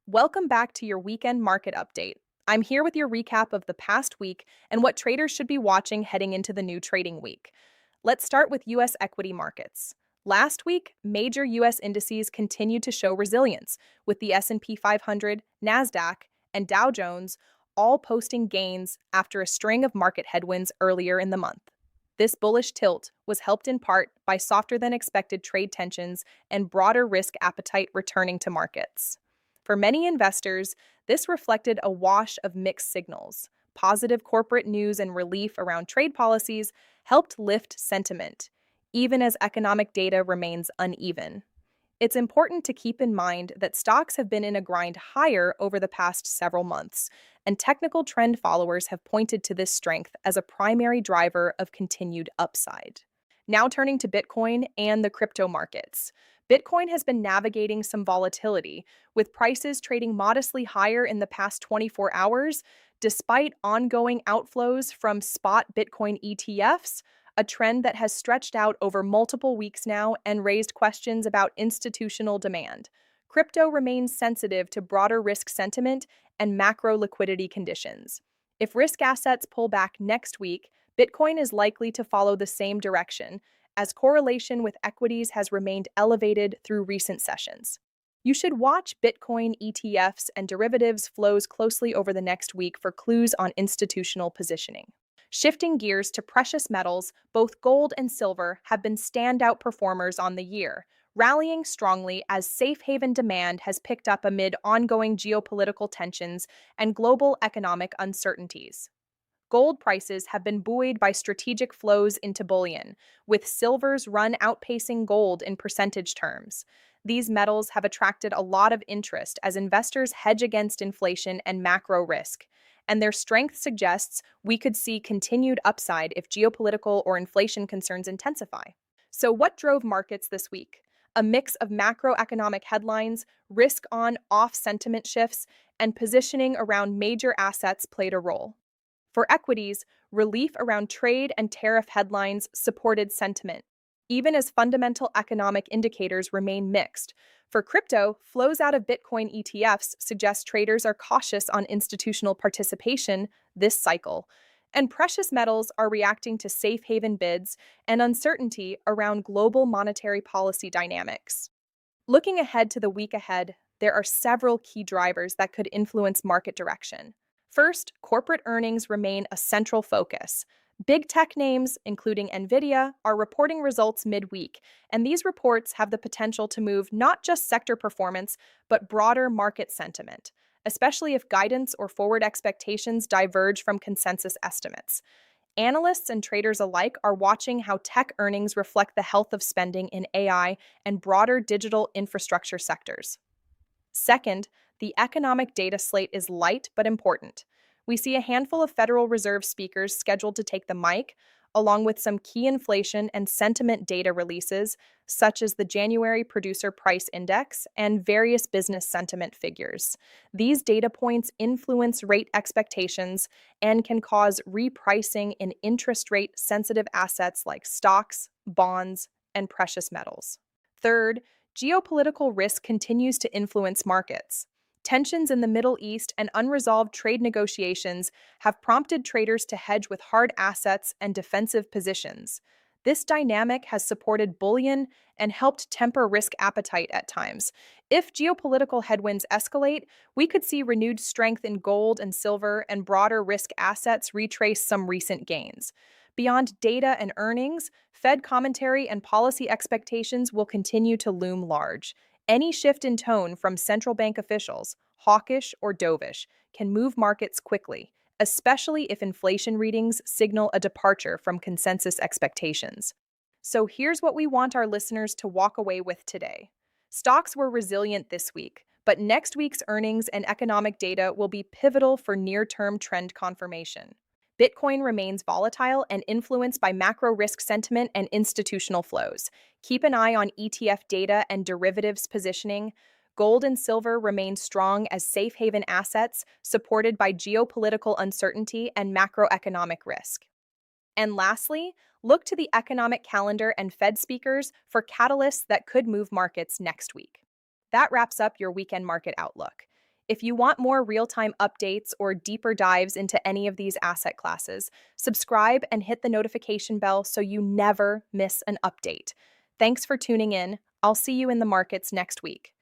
Welcome back to your weekend market update. I'm here with your recap of the past week and what traders should be watching heading into the new trading week. Let's start with US equity markets. Last week, major US indices continued to show resilience, with the S&P 500, Nasdaq, and Dow Jones all posting gains after a string of market headwinds earlier in the month. This bullish tilt was helped in part by softer than expected trade tensions and broader risk appetite returning to markets. For many investors, this reflected a wash of mixed signals. Positive corporate news and relief around trade policies helped lift sentiment, even as economic data remains uneven. It's important to keep in mind that stocks have been in a grind higher over the past several months, and technical trend followers have pointed to this strength as a primary driver of continued upside. Now turning to Bitcoin and the crypto markets. Bitcoin has been navigating some volatility, with prices trading modestly higher in the past 24 hours, despite ongoing outflows from spot Bitcoin ETFs, a trend that has stretched out over multiple weeks now and raised questions about institutional demand. Crypto remains sensitive to broader risk sentiment and macro liquidity conditions. If risk assets pull back next week, Bitcoin is likely to follow the same direction, as correlation with equities has remained elevated through recent sessions. You should watch Bitcoin ETFs and derivatives flows closely over the next week for clues on institutional positioning. Shifting gears to precious metals, both gold and silver have been standout performers on the year, rallying strongly as safe haven demand has picked up amid ongoing geopolitical tensions and global economic uncertainties. Gold prices have been buoyed by strategic flows into bullion, with silver's run outpacing gold in percentage terms. These metals have attracted a lot of interest as investors hedge against inflation and macro risk, and their strength suggests we could see continued upside if geopolitical or inflation concerns intensify. So, what drove markets this week? A mix of macroeconomic headlines, risk on off sentiment shifts, and positioning around major assets played a role. For equities, relief around trade and tariff headlines supported sentiment, even as fundamental economic indicators remain mixed. For crypto, flows out of Bitcoin ETFs suggest traders are cautious on institutional participation this cycle, and precious metals are reacting to safe haven bids and uncertainty around global monetary policy dynamics. Looking ahead to the week ahead, there are several key drivers that could influence market direction. First, corporate earnings remain a central focus. Big tech names, including Nvidia, are reporting results midweek, and these reports have the potential to move not just sector performance, but broader market sentiment, especially if guidance or forward expectations diverge from consensus estimates. Analysts and traders alike are watching how tech earnings reflect the health of spending in AI and broader digital infrastructure sectors. Second, the economic data slate is light but important. We see a handful of Federal Reserve speakers scheduled to take the mic, along with some key inflation and sentiment data releases, such as the January Producer Price Index and various business sentiment figures. These data points influence rate expectations and can cause repricing in interest rate sensitive assets like stocks, bonds, and precious metals. Third, geopolitical risk continues to influence markets. Tensions in the Middle East and unresolved trade negotiations have prompted traders to hedge with hard assets and defensive positions. This dynamic has supported bullion and helped temper risk appetite at times. If geopolitical headwinds escalate, we could see renewed strength in gold and silver, and broader risk assets retrace some recent gains. Beyond data and earnings, Fed commentary and policy expectations will continue to loom large. Any shift in tone from central bank officials, hawkish or dovish, can move markets quickly, especially if inflation readings signal a departure from consensus expectations. So here's what we want our listeners to walk away with today. Stocks were resilient this week, but next week's earnings and economic data will be pivotal for near-term trend confirmation. Bitcoin remains volatile and influenced by macro risk sentiment and institutional flows. Keep an eye on ETF data and derivatives positioning. Gold and silver remain strong as safe haven assets, supported by geopolitical uncertainty and macroeconomic risk. And lastly, look to the economic calendar and Fed speakers for catalysts that could move markets next week. That wraps up your weekend market outlook. If you want more real time updates or deeper dives into any of these asset classes, subscribe and hit the notification bell so you never miss an update. Thanks for tuning in. I'll see you in the markets next week.